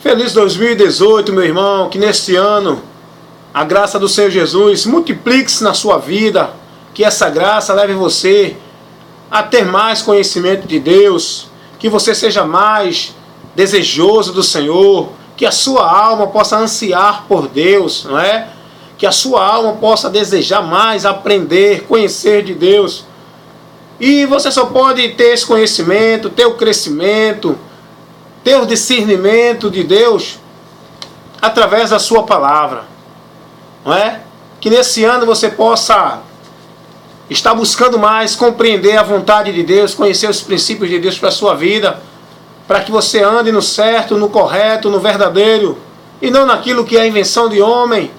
Feliz 2018, meu irmão, que neste ano a graça do Senhor Jesus multiplique-se na sua vida, que essa graça leve você a ter mais conhecimento de Deus, que você seja mais desejoso do Senhor, que a sua alma possa ansiar por Deus, não é? Que a sua alma possa desejar mais aprender, conhecer de Deus. E você só pode ter esse conhecimento, ter o crescimento, ter o discernimento de Deus através da sua palavra, não é? Que nesse ano você possa estar buscando mais compreender a vontade de Deus, conhecer os princípios de Deus para a sua vida, para que você ande no certo, no correto, no verdadeiro, e não naquilo que é invenção de homem,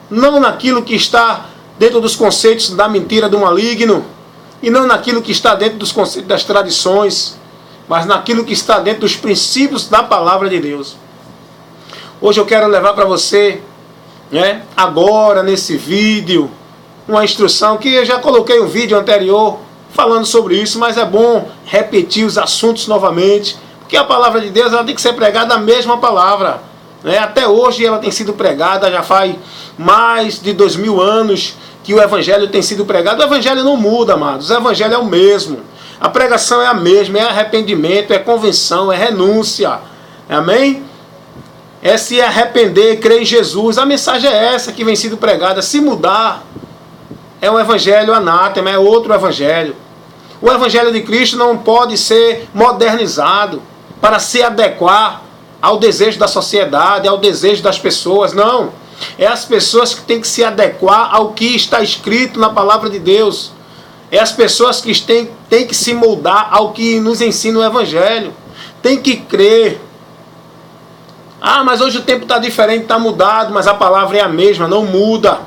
não naquilo que está dentro dos conceitos da mentira do maligno, e não naquilo que está dentro dos conceitos das tradições, mas naquilo que está dentro dos princípios da palavra de Deus. Hoje eu quero levar para você, agora nesse vídeo, uma instrução que eu já coloquei um vídeo anterior falando sobre isso, mas é bom repetir os assuntos novamente, porque a palavra de Deus ela tem que ser pregada a mesma palavra. Até hoje ela tem sido pregada, já faz mais de 2000 anos que o Evangelho tem sido pregado. O Evangelho não muda, amados, o Evangelho é o mesmo. A pregação é a mesma, é arrependimento, é convenção, é renúncia. Amém? É se arrepender, crer em Jesus. A mensagem é essa que vem sendo pregada. Se mudar, é um evangelho anátema, é outro evangelho. O Evangelho de Cristo não pode ser modernizado para se adequar ao desejo da sociedade, ao desejo das pessoas. Não. É as pessoas que têm que se adequar ao que está escrito na palavra de Deus. É as pessoas que têm que se moldar ao que nos ensina o Evangelho. Tem que crer. Ah, mas hoje o tempo está diferente, está mudado, mas a palavra é a mesma, não muda.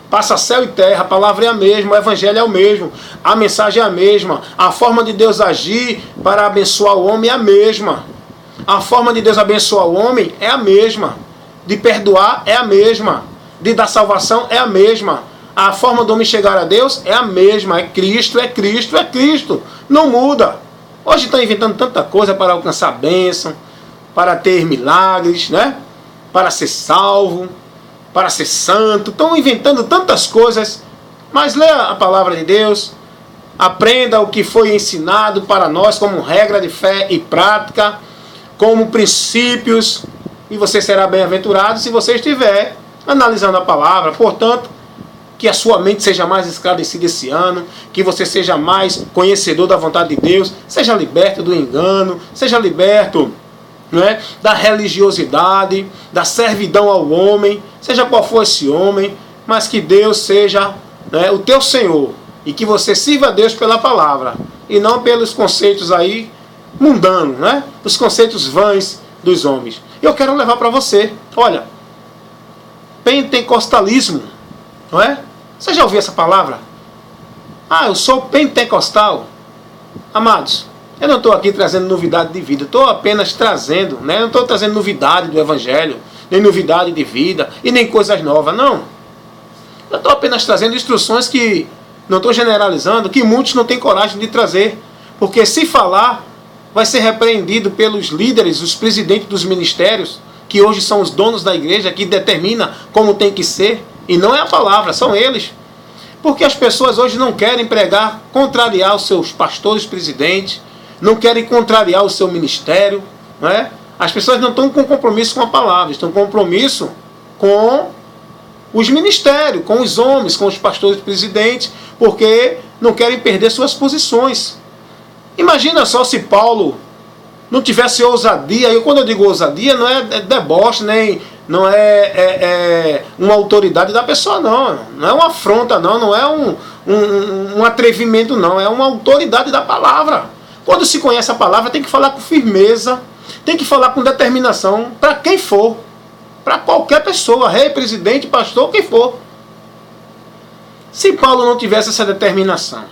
Passa céu e terra, a palavra é a mesma, o Evangelho é o mesmo, a mensagem é a mesma, a forma de Deus agir para abençoar o homem é a mesma. A forma de Deus abençoar o homem é a mesma. De perdoar é a mesma. De dar salvação é a mesma. A forma do homem chegar a Deus é a mesma. É Cristo, é Cristo, é Cristo. Não muda. Hoje estão inventando tanta coisa para alcançar a bênção, para ter milagres, para ser salvo, para ser santo. Estão inventando tantas coisas. Mas leia a palavra de Deus. Aprenda o que foi ensinado para nós como regra de fé e prática, como princípios, e você será bem-aventurado se você estiver analisando a palavra. Portanto, que a sua mente seja mais esclarecida esse ano, que você seja mais conhecedor da vontade de Deus, seja liberto do engano, seja liberto da religiosidade, da servidão ao homem, seja qual for esse homem, mas que Deus seja o teu Senhor, e que você sirva a Deus pela palavra, e não pelos conceitos aí mundanos, os conceitos vãs dos homens. Eu quero levar para você, olha, pentecostalismo, não é? Você já ouviu essa palavra? Ah, eu sou pentecostal. Amados, eu não estou aqui trazendo novidade de vida, estou apenas trazendo, não estou trazendo novidade do Evangelho, nem novidade de vida, e nem coisas novas, não. Eu estou apenas trazendo instruções que, não estou generalizando, que muitos não têm coragem de trazer, porque se falar, vai ser repreendido pelos líderes, os presidentes dos ministérios, que hoje são os donos da igreja, que determina como tem que ser, e não é a palavra, são eles. Porque as pessoas hoje não querem pregar, contrariar os seus pastores, presidentes, não querem contrariar o seu ministério, As pessoas não estão com compromisso com a palavra, estão com compromisso com os ministérios, com os homens, com os pastores, presidentes, porque não querem perder suas posições. Imagina só se Paulo não tivesse ousadia, e quando eu digo ousadia, não é deboche, nem não é uma autoridade da pessoa, não é uma afronta, não é um atrevimento, não, é uma autoridade da palavra. Quando se conhece a palavra, tem que falar com firmeza, tem que falar com determinação, para quem for, para qualquer pessoa, rei, presidente, pastor, quem for. Se Paulo não tivesse essa determinação,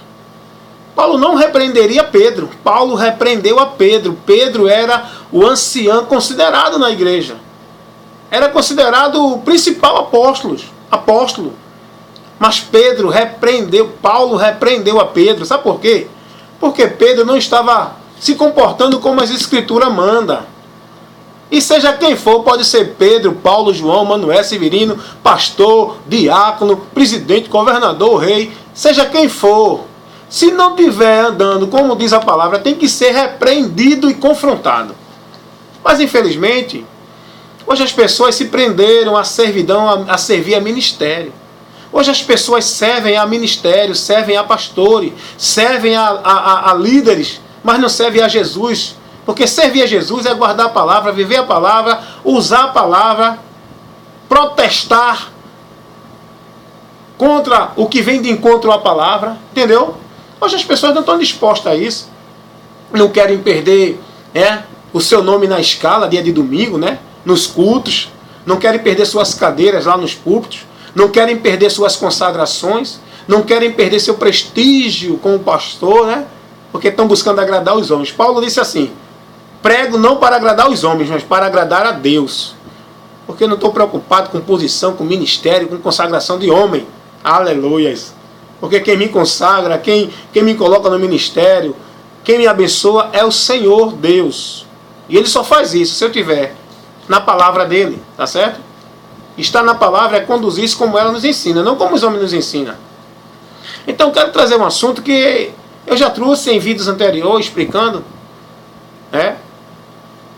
Paulo não repreenderia Pedro. Paulo repreendeu a Pedro. Pedro era o ancião considerado na igreja. Era considerado o principal apóstolo. Mas Paulo repreendeu a Pedro. Sabe por quê? Porque Pedro não estava se comportando como as Escrituras mandam. E seja quem for, pode ser Pedro, Paulo, João, Manuel, Severino, pastor, diácono, presidente, governador, rei, seja quem for. Se não estiver andando, como diz a palavra, tem que ser repreendido e confrontado. Mas infelizmente, hoje as pessoas se prenderam à servidão, a servir a ministério. Hoje as pessoas servem a ministério, servem a pastores, servem a líderes, mas não servem a Jesus. Porque servir a Jesus é guardar a palavra, viver a palavra, usar a palavra, protestar contra o que vem de encontro à palavra, entendeu? Hoje as pessoas não estão dispostas a isso. Não querem perder o seu nome na escala, dia de domingo, nos cultos. Não querem perder suas cadeiras lá nos púlpitos. Não querem perder suas consagrações. Não querem perder seu prestígio como pastor, porque estão buscando agradar os homens. Paulo disse assim: prego não para agradar os homens, mas para agradar a Deus. Porque eu não estou preocupado com posição, com ministério, com consagração de homem. Aleluias. Porque quem me consagra, quem me coloca no ministério, quem me abençoa é o Senhor Deus. E Ele só faz isso se eu estiver na palavra dEle, tá certo? Estar na palavra é conduzir-se como ela nos ensina, não como os homens nos ensinam. Então quero trazer um assunto que eu já trouxe em vídeos anteriores explicando,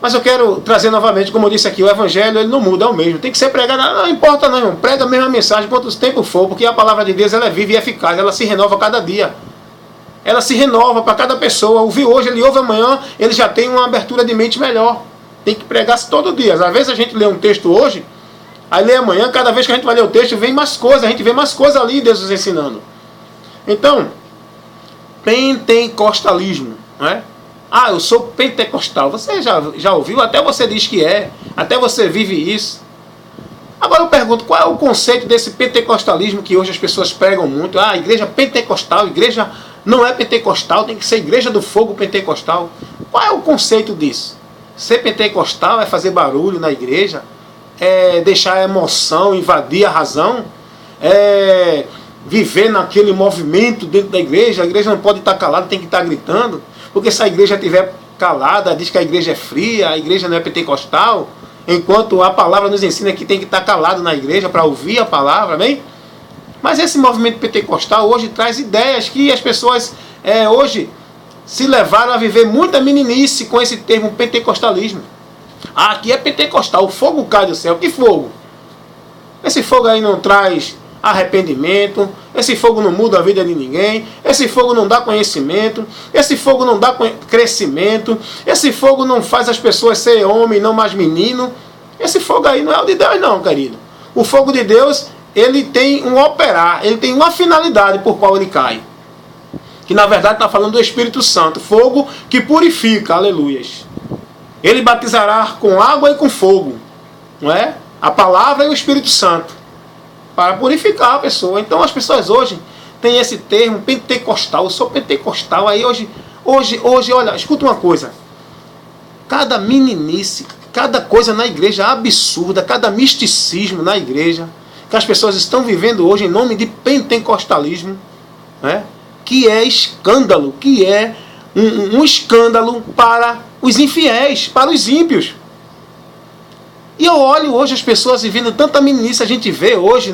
mas eu quero trazer novamente, como eu disse aqui, o evangelho ele não muda, é o mesmo. Tem que ser pregado, não importa não, irmão. Prega a mesma mensagem quanto o tempo for, porque a palavra de Deus ela é viva e eficaz, ela se renova a cada dia. Ela se renova para cada pessoa. Ouviu hoje, ele ouve amanhã, ele já tem uma abertura de mente melhor. Tem que pregar todo dia. Às vezes a gente lê um texto hoje, aí lê amanhã, cada vez que a gente vai ler o texto, vem mais coisas, a gente vê mais coisas ali, Deus nos ensinando. Então, pentecostalismo, Ah, eu sou pentecostal. Você já ouviu? Até você diz que é. Até você vive isso. Agora eu pergunto, qual é o conceito desse pentecostalismo que hoje as pessoas pregam muito? Ah, igreja pentecostal, igreja não é pentecostal, tem que ser igreja do fogo pentecostal. Qual é o conceito disso? Ser pentecostal é fazer barulho na igreja? É deixar a emoção invadir a razão? É viver naquele movimento dentro da igreja? A igreja não pode estar calada, tem que estar gritando. Porque se a igreja estiver calada, diz que a igreja é fria, a igreja não é pentecostal, enquanto a palavra nos ensina que tem que estar calado na igreja para ouvir a palavra, amém? Mas esse movimento pentecostal hoje traz ideias que as pessoas hoje se levaram a viver muita meninice com esse termo pentecostalismo. Ah, aqui é pentecostal, o fogo cai do céu. Que fogo? Esse fogo aí não traz arrependimento, esse fogo não muda a vida de ninguém, esse fogo não dá conhecimento, esse fogo não dá crescimento, esse fogo não faz as pessoas ser homem, não mais menino. Esse fogo aí não é o de Deus não, querido. O fogo de Deus, ele tem um operar, ele tem uma finalidade por qual ele cai. Que na verdade está falando do Espírito Santo, fogo que purifica, aleluias. Ele batizará com água e com fogo, não é? A palavra e o Espírito Santo, para purificar a pessoa. Então as pessoas hoje têm esse termo pentecostal. Eu sou pentecostal. Aí hoje, olha, escuta uma coisa. Cada meninice, cada coisa na igreja absurda, cada misticismo na igreja, que as pessoas estão vivendo hoje em nome de pentecostalismo, que é escândalo, que é um escândalo para os infiéis, para os ímpios. E eu olho hoje as pessoas vivendo tanta meninice, a gente vê hoje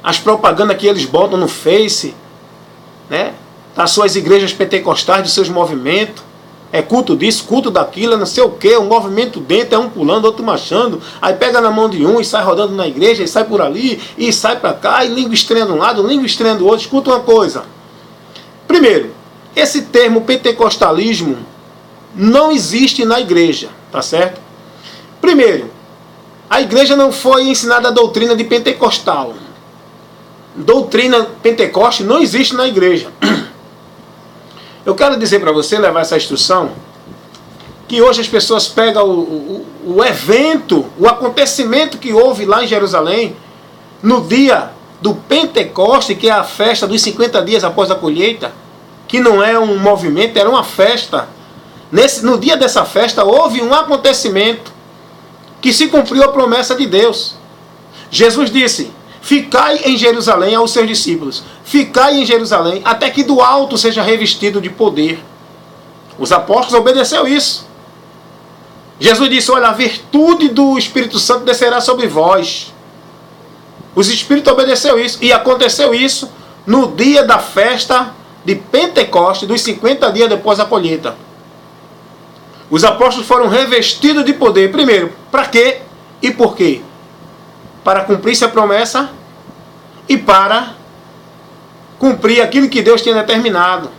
as propagandas que eles botam no Face, das suas igrejas pentecostais, dos seus movimentos, é culto disso, culto daquilo, não sei o que, um movimento dentro, é um pulando, outro marchando, aí pega na mão de um e sai rodando na igreja, e sai por ali, e sai para cá, e língua estranha de um lado, língua estranha do outro. Escuta uma coisa. Primeiro, esse termo pentecostalismo não existe na igreja, tá certo? Primeiro, a igreja não foi ensinada a doutrina de pentecostal. Doutrina pentecoste não existe na igreja. Eu quero dizer para você, levar essa instrução, que hoje as pessoas pegam o evento, o acontecimento que houve lá em Jerusalém, no dia do Pentecoste, que é a festa dos 50 dias após a colheita, que não é um movimento, era uma festa. No dia dessa festa houve um acontecimento que se cumpriu a promessa de Deus. Jesus disse: ficai em Jerusalém, aos seus discípulos, ficai em Jerusalém, até que do alto seja revestido de poder. Os apóstolos obedeceram isso. Jesus disse, olha, a virtude do Espírito Santo descerá sobre vós. Os Espíritos obedeceram isso. E aconteceu isso no dia da festa de Pentecostes, dos 50 dias depois da colheita. Os apóstolos foram revestidos de poder. Primeiro, para quê e por quê? Para cumprir a promessa e para cumprir aquilo que Deus tinha determinado.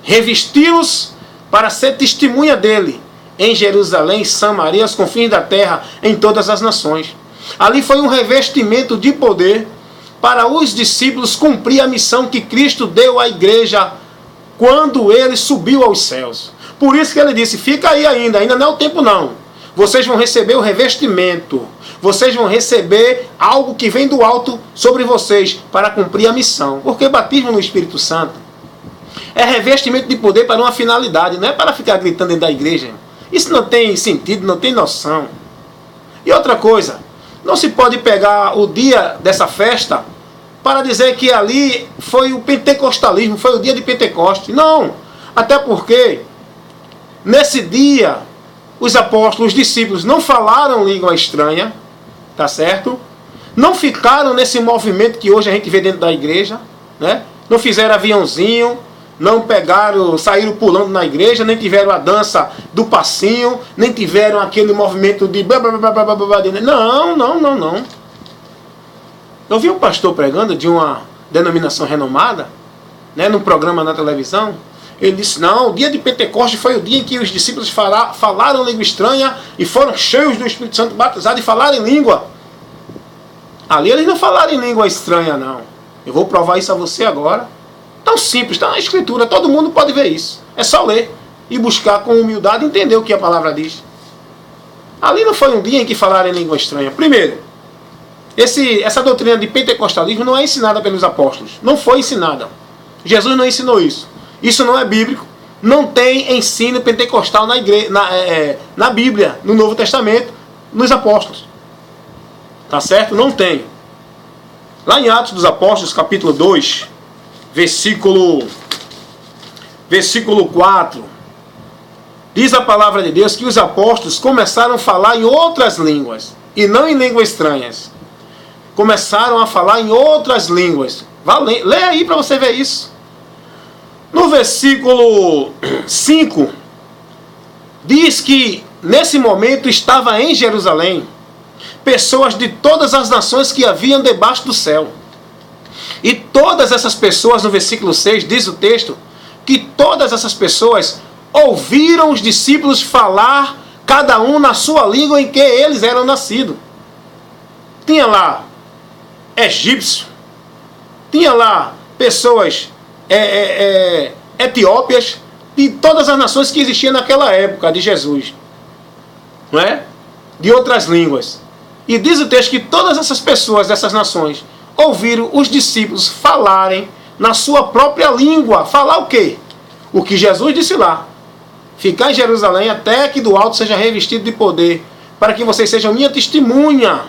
Revesti-los para ser testemunha dele em Jerusalém, Samaria, aos confins da terra, em todas as nações. Ali foi um revestimento de poder para os discípulos cumprir a missão que Cristo deu à igreja quando ele subiu aos céus. Por isso que ele disse, fica aí ainda não é o tempo não. Vocês vão receber o revestimento. Vocês vão receber algo que vem do alto sobre vocês para cumprir a missão. Porque batismo no Espírito Santo é revestimento de poder para uma finalidade, não é para ficar gritando dentro da igreja. Isso não tem sentido, não tem noção. E outra coisa, não se pode pegar o dia dessa festa para dizer que ali foi o pentecostalismo, foi o dia de Pentecostes. Não, até porque nesse dia os apóstolos, os discípulos não falaram língua estranha, tá certo? Não ficaram nesse movimento que hoje a gente vê dentro da igreja, né? Não fizeram aviãozinho, não pegaram, saíram pulando na igreja, nem tiveram a dança do passinho, nem tiveram aquele movimento de blá, blá, blá, blá, blá, blá, blá. Não. Eu vi um pastor pregando de uma denominação renomada, né, num programa na televisão. Ele disse, não, o dia de Pentecostes foi o dia em que os discípulos falaram língua estranha e foram cheios do Espírito Santo, batizados e falaram em língua. Ali eles não falaram em língua estranha, não. Eu vou provar isso a você agora. Tão simples, está na Escritura, todo mundo pode ver isso. É só ler e buscar com humildade e entender o que a palavra diz. Ali não foi um dia em que falaram em língua estranha. Primeiro, essa doutrina de pentecostalismo não é ensinada pelos apóstolos. Não foi ensinada. Jesus não ensinou isso. Isso não é bíblico. Não tem ensino pentecostal na Bíblia, no Novo Testamento, nos apóstolos. Tá certo? Não tem. Lá em Atos dos Apóstolos, capítulo 2, versículo 4, diz a palavra de Deus que os apóstolos começaram a falar em outras línguas, e não em línguas estranhas. Começaram a falar em outras línguas. Lê aí para você ver isso. No versículo 5, diz que nesse momento estava em Jerusalém pessoas de todas as nações que haviam debaixo do céu. E todas essas pessoas, no versículo 6, diz o texto, que todas essas pessoas ouviram os discípulos falar, cada um na sua língua em que eles eram nascidos. Tinha lá egípcio, tinha lá pessoas etiópias, de todas as nações que existiam naquela época de Jesus, não é? De outras línguas. E diz o texto que todas essas pessoas dessas nações ouviram os discípulos falarem na sua própria língua. Falar o quê? O que Jesus disse lá. Ficar em Jerusalém até que do alto seja revestido de poder, para que vocês sejam minha testemunha.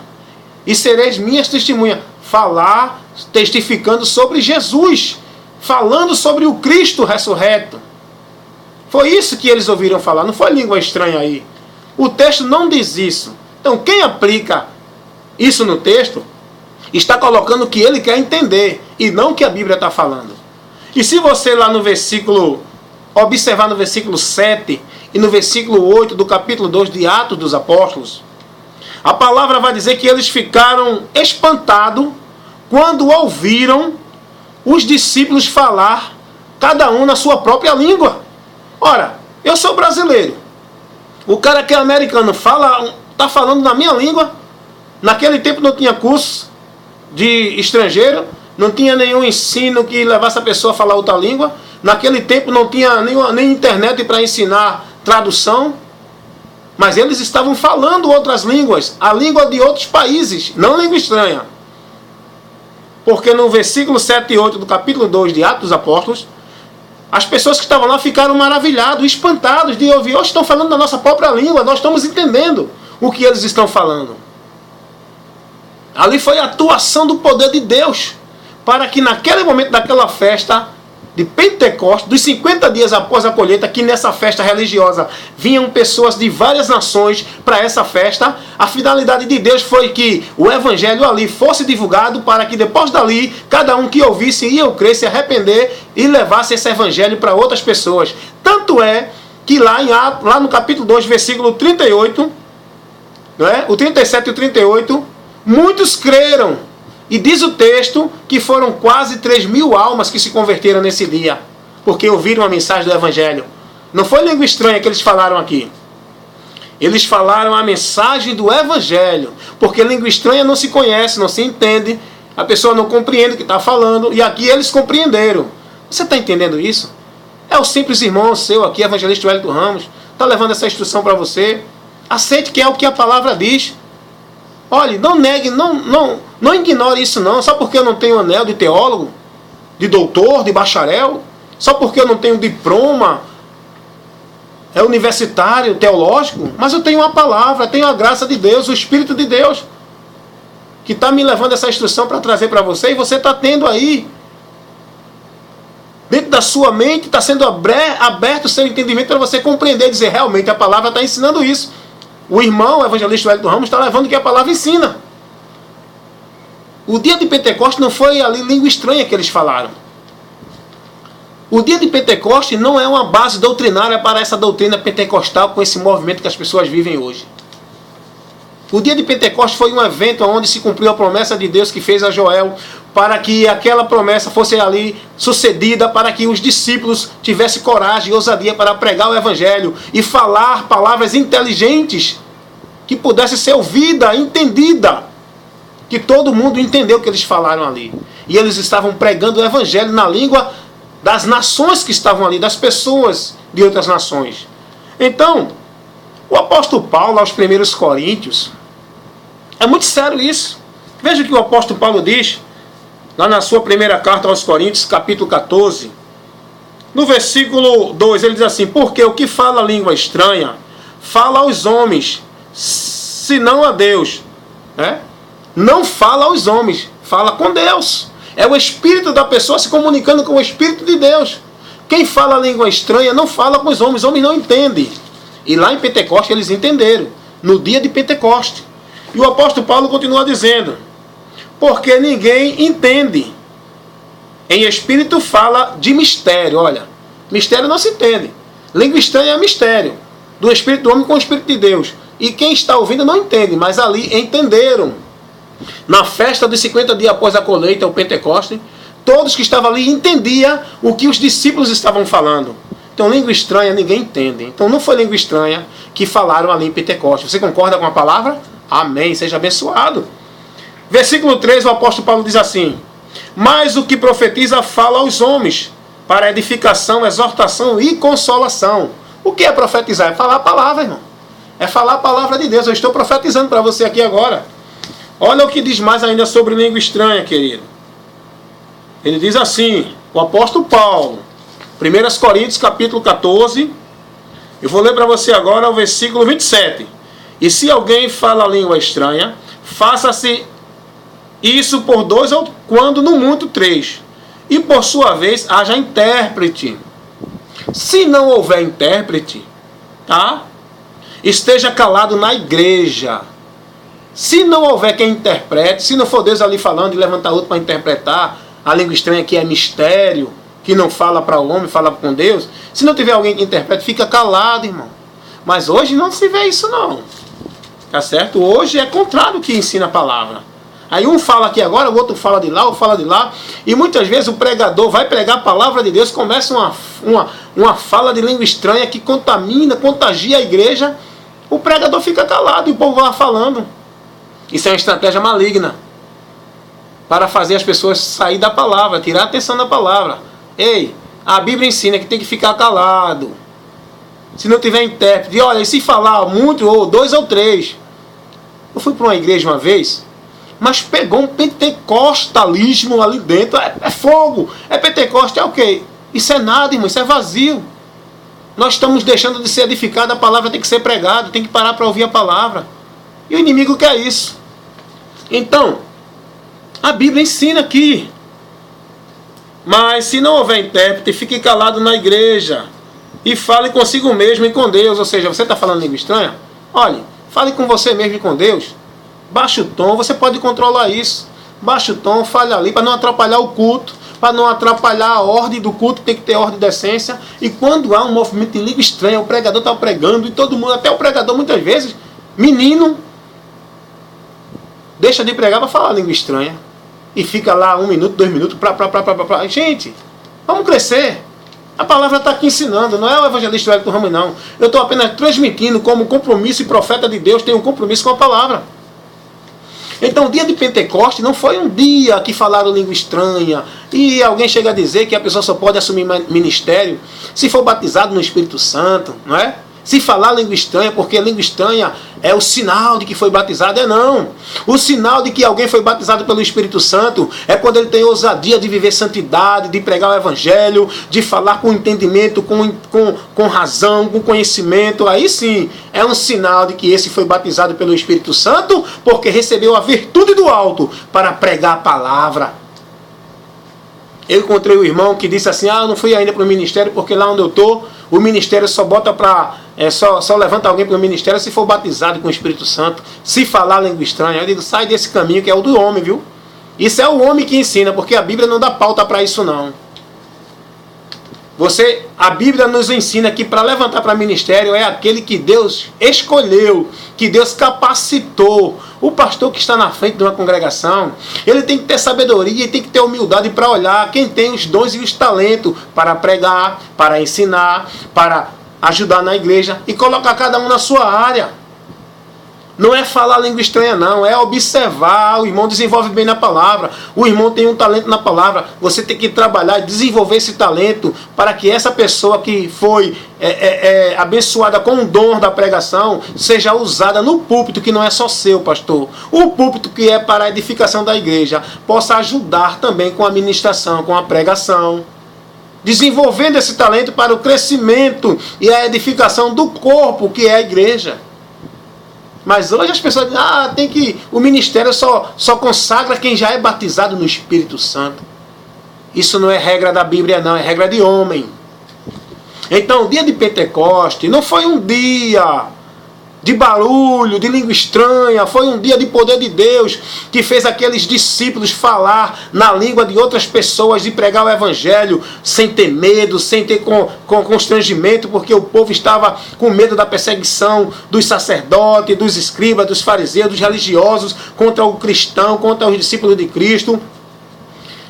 E sereis minhas testemunhas. Falar, testificando sobre Jesus. Falando sobre o Cristo ressurreto. Foi isso que eles ouviram falar. Não foi língua estranha aí. O texto não diz isso. Então quem aplica isso no texto está colocando o que ele quer entender e não o que a Bíblia está falando. E se você lá no versículo, observar no versículo 7 e no versículo 8 do capítulo 2 de Atos dos Apóstolos, a palavra vai dizer que eles ficaram espantados quando ouviram os discípulos falar, cada um na sua própria língua. Ora, eu sou brasileiro. O cara que é americano está falando na minha língua. Naquele tempo não tinha curso de estrangeiro, não tinha nenhum ensino que levasse a pessoa a falar outra língua. Naquele tempo não tinha nem internet para ensinar tradução. Mas eles estavam falando outras línguas, a língua de outros países, não língua estranha. Porque no versículo 7 e 8 do capítulo 2 de Atos dos Apóstolos, as pessoas que estavam lá ficaram maravilhados, espantados de ouvir, estão falando na nossa própria língua, nós estamos entendendo o que eles estão falando. Ali foi a atuação do poder de Deus, para que naquele momento daquela festa, de Pentecostes, dos 50 dias após a colheita, que nessa festa religiosa vinham pessoas de várias nações para essa festa. A finalidade de Deus foi que o evangelho ali fosse divulgado, para que depois dali, cada um que ouvisse ia crer, se arrepender e levasse esse evangelho para outras pessoas. Tanto é que lá no capítulo 2, versículo 38, o 37 e o 38, muitos creram. E diz o texto que foram quase 3.000 almas que se converteram nesse dia, porque ouviram a mensagem do evangelho. Não foi língua estranha que eles falaram aqui. Eles falaram a mensagem do evangelho, porque língua estranha não se conhece, não se entende, a pessoa não compreende o que está falando, e aqui eles compreenderam. Você está entendendo isso? É o simples irmão seu aqui, evangelista Wellington Ramos, está levando essa instrução para você. Aceite que é o que a palavra diz. Olhe, não negue, não ignore isso não. Só porque eu não tenho anel de teólogo, de doutor, de bacharel, só porque eu não tenho diploma universitário, teológico, mas eu tenho uma palavra, tenho a graça de Deus, o Espírito de Deus, que está me levando essa instrução para trazer para você, e você está tendo aí, dentro da sua mente, está sendo aberto o seu entendimento para você compreender e dizer, realmente a palavra está ensinando isso. O irmão, o evangelista Wellington Ramos, está levando o que a palavra ensina. O dia de Pentecostes não foi ali língua estranha que eles falaram. O dia de Pentecostes não é uma base doutrinária para essa doutrina pentecostal com esse movimento que as pessoas vivem hoje. O dia de Pentecostes foi um evento onde se cumpriu a promessa de Deus que fez a Joel, para que aquela promessa fosse ali sucedida, para que os discípulos tivessem coragem e ousadia para pregar o evangelho e falar palavras inteligentes que pudesse ser ouvida, entendida, que todo mundo entendeu o que eles falaram ali. E eles estavam pregando o evangelho na língua das nações que estavam ali, das pessoas de outras nações. Então, o apóstolo Paulo, aos 1 Coríntios, é muito sério isso. Veja o que o apóstolo Paulo diz, lá na sua primeira carta aos Coríntios, capítulo 14, no versículo 2, ele diz assim, porque o que fala língua estranha, fala aos homens, senão a Deus. Não fala aos homens, fala com Deus. É o espírito da pessoa se comunicando com o espírito de Deus. Quem fala língua estranha não fala com os homens não entendem. E lá em Pentecostes eles entenderam, no dia de Pentecostes. E o apóstolo Paulo continua dizendo, porque ninguém entende. Em espírito fala de mistério. Olha, mistério não se entende. Língua estranha é mistério, do espírito do homem com o espírito de Deus. E quem está ouvindo não entende, mas ali entenderam. Na festa dos 50 dias após a colheita, o Pentecostes, todos que estavam ali entendiam o que os discípulos estavam falando. Então, língua estranha ninguém entende. Então, não foi língua estranha que falaram ali em Pentecostes. Você concorda com a palavra? Amém, seja abençoado. Versículo 3, o apóstolo Paulo diz assim, mas o que profetiza fala aos homens, para edificação, exortação e consolação. O que é profetizar? É falar a palavra, irmão. É falar a palavra de Deus. Eu estou profetizando para você aqui agora. Olha o que diz mais ainda sobre língua estranha, querido. Ele diz assim, o apóstolo Paulo, 1 Coríntios capítulo 14, eu vou ler para você agora o versículo 27. E se alguém fala língua estranha, faça-se isso por 2 ou quando no muito 3. E por sua vez haja intérprete. Se não houver intérprete, esteja calado na igreja. Se não houver quem interprete, se não for Deus ali falando e levantar outro para interpretar a língua estranha que é mistério, que não fala para o homem, fala com Deus, se não tiver alguém que interprete, fica calado, irmão. Mas hoje não se vê isso não. Tá certo? Hoje é contrário que ensina a palavra. Aí um fala aqui agora, o outro fala de lá, outro fala de lá. E muitas vezes o pregador vai pregar a palavra de Deus, começa uma fala de língua estranha que contamina, contagia a igreja. O pregador fica calado e o povo vai falando. Isso é uma estratégia maligna para fazer as pessoas sair da palavra, tirar a atenção da palavra. Ei, a Bíblia ensina que tem que ficar calado. Se não tiver intérprete, olha, e se falar muito, ou 2 ou 3. Eu fui para uma igreja uma vez, mas pegou um pentecostalismo ali dentro. É fogo, é Pentecoste, é o quê? Isso é nada, irmão, isso é vazio. Nós estamos deixando de ser edificados, a palavra tem que ser pregada, tem que parar para ouvir a palavra. E o inimigo quer isso. Então, a Bíblia ensina aqui Mas se não houver intérprete, fique calado na igreja e fale consigo mesmo e com Deus. Ou seja, você está falando língua estranha? Olhe, fale com você mesmo e com Deus. Baixe o tom, você pode controlar isso. Baixe o tom, fale ali para não atrapalhar o culto, para não atrapalhar a ordem do culto, tem que ter ordem de decência. E quando há um movimento de língua estranha, o pregador está pregando e todo mundo, até o pregador muitas vezes, menino, deixa de pregar para falar língua estranha. E fica lá 1 minuto, 2 minutos, Gente, vamos crescer. A palavra está aqui ensinando, não é o evangelista Wellington Ramos, não. Eu estou apenas transmitindo como compromisso e profeta de Deus tem um compromisso com a palavra. Então o dia de Pentecostes não foi um dia que falaram língua estranha e alguém chega a dizer que a pessoa só pode assumir ministério se for batizado no Espírito Santo, não é? Se falar língua estranha, porque língua estranha é o sinal de que foi batizado, não. O sinal de que alguém foi batizado pelo Espírito Santo é quando ele tem ousadia de viver santidade, de pregar o Evangelho, de falar com entendimento, com razão, com conhecimento. Aí sim, é um sinal de que esse foi batizado pelo Espírito Santo, porque recebeu a virtude do alto para pregar a palavra. Eu encontrei um irmão que disse assim, eu não fui ainda para o ministério, porque lá onde eu estou, o ministério só bota para... só levanta alguém para o ministério se for batizado com o Espírito Santo, se falar língua estranha. Eu digo, sai desse caminho que é o do homem, viu? Isso é o homem que ensina, porque a Bíblia não dá pauta para isso não. A Bíblia nos ensina que para levantar para ministério é aquele que Deus escolheu, que Deus capacitou. O pastor que está na frente de uma congregação, ele tem que ter sabedoria e tem que ter humildade para olhar quem tem os dons e os talentos para pregar, para ensinar, para ajudar na igreja e colocar cada um na sua área. Não é falar língua estranha não, é observar. O irmão desenvolve bem na palavra, o irmão tem um talento na palavra. Você tem que trabalhar e desenvolver esse talento para que essa pessoa que foi abençoada com o dom da pregação seja usada no púlpito, que não é só seu, pastor. O púlpito que é para a edificação da igreja possa ajudar também com a ministração, com a pregação, desenvolvendo esse talento para o crescimento e a edificação do corpo que é a igreja. Mas hoje as pessoas dizem, o ministério só consagra quem já é batizado no Espírito Santo. Isso não é regra da Bíblia não, é regra de homem. Então o dia de Pentecostes não foi um dia de barulho, de língua estranha, foi um dia de poder de Deus, que fez aqueles discípulos falar na língua de outras pessoas e pregar o Evangelho sem ter medo, sem ter constrangimento, porque o povo estava com medo da perseguição dos sacerdotes, dos escribas, dos fariseus, dos religiosos, contra o cristão, contra os discípulos de Cristo.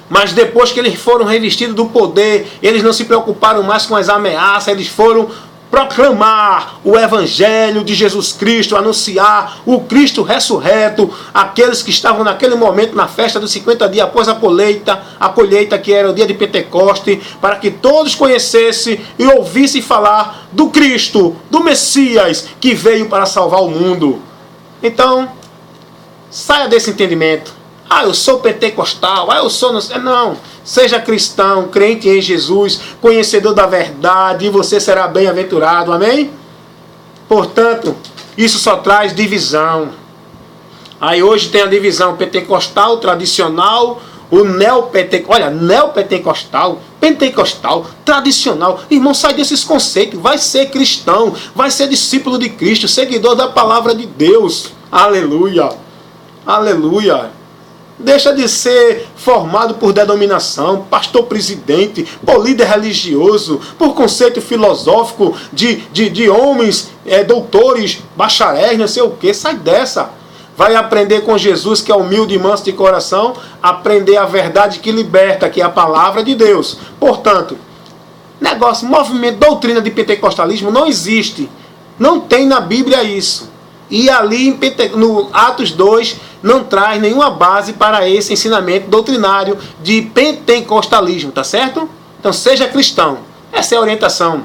Mas depois que eles foram revestidos do poder, eles não se preocuparam mais com as ameaças, eles foram proclamar o Evangelho de Jesus Cristo, anunciar o Cristo ressurreto, aqueles que estavam naquele momento na festa dos 50 dias após a colheita que era o dia de Pentecoste, para que todos conhecessem e ouvissem falar do Cristo, do Messias, que veio para salvar o mundo. Então, saia desse entendimento. Eu sou pentecostal, eu sou... Não, seja cristão, crente em Jesus, conhecedor da verdade, e você será bem-aventurado, amém? Portanto, isso só traz divisão. Aí hoje tem a divisão pentecostal, tradicional, o neopentecostal, pentecostal, tradicional. Irmão, sai desses conceitos, vai ser cristão, vai ser discípulo de Cristo, seguidor da palavra de Deus. Aleluia, aleluia. Deixa de ser formado por denominação, pastor presidente, por líder religioso, por conceito filosófico de homens, doutores, bacharéis, não sei o que. Sai dessa. Vai aprender com Jesus, que é humilde e manso de coração, aprender a verdade que liberta, que é a palavra de Deus. Portanto, movimento, doutrina de pentecostalismo não existe. Não tem na Bíblia isso. E ali no Atos 2 não traz nenhuma base para esse ensinamento doutrinário de pentecostalismo, tá certo? Então seja cristão. Essa é a orientação.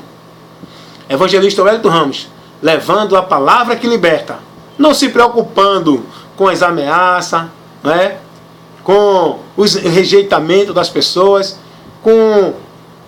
Evangelista Wellington Ramos, levando a palavra que liberta, não se preocupando com as ameaças, né? Com o rejeitamento das pessoas, com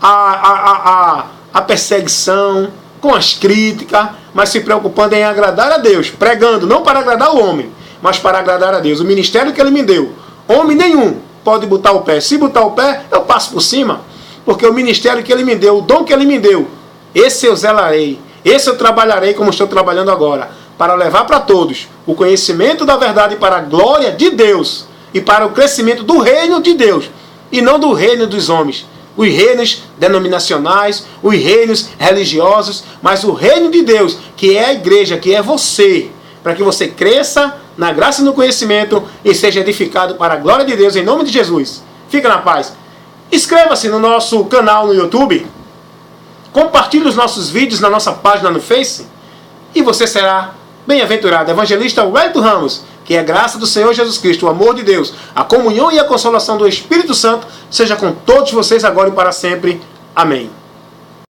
a perseguição, com as críticas, mas se preocupando em agradar a Deus, pregando não para agradar o homem, mas para agradar a Deus. O ministério que ele me deu, homem nenhum pode botar o pé. Se botar o pé, eu passo por cima. Porque o ministério que Ele me deu, o dom que Ele me deu, esse eu zelarei. Esse eu trabalharei como estou trabalhando agora. Para levar para todos o conhecimento da verdade para a glória de Deus. E para o crescimento do reino de Deus. E não do reino dos homens. Os reinos denominacionais, os reinos religiosos, mas o reino de Deus, que é a igreja, que é você, para que você cresça na graça e no conhecimento e seja edificado para a glória de Deus, em nome de Jesus. Fica na paz. Inscreva-se no nosso canal no YouTube, compartilhe os nossos vídeos na nossa página no Face e você será bem-aventurado. Evangelista Wellington Ramos. Que a graça do Senhor Jesus Cristo, o amor de Deus, a comunhão e a consolação do Espírito Santo seja com todos vocês agora e para sempre. Amém.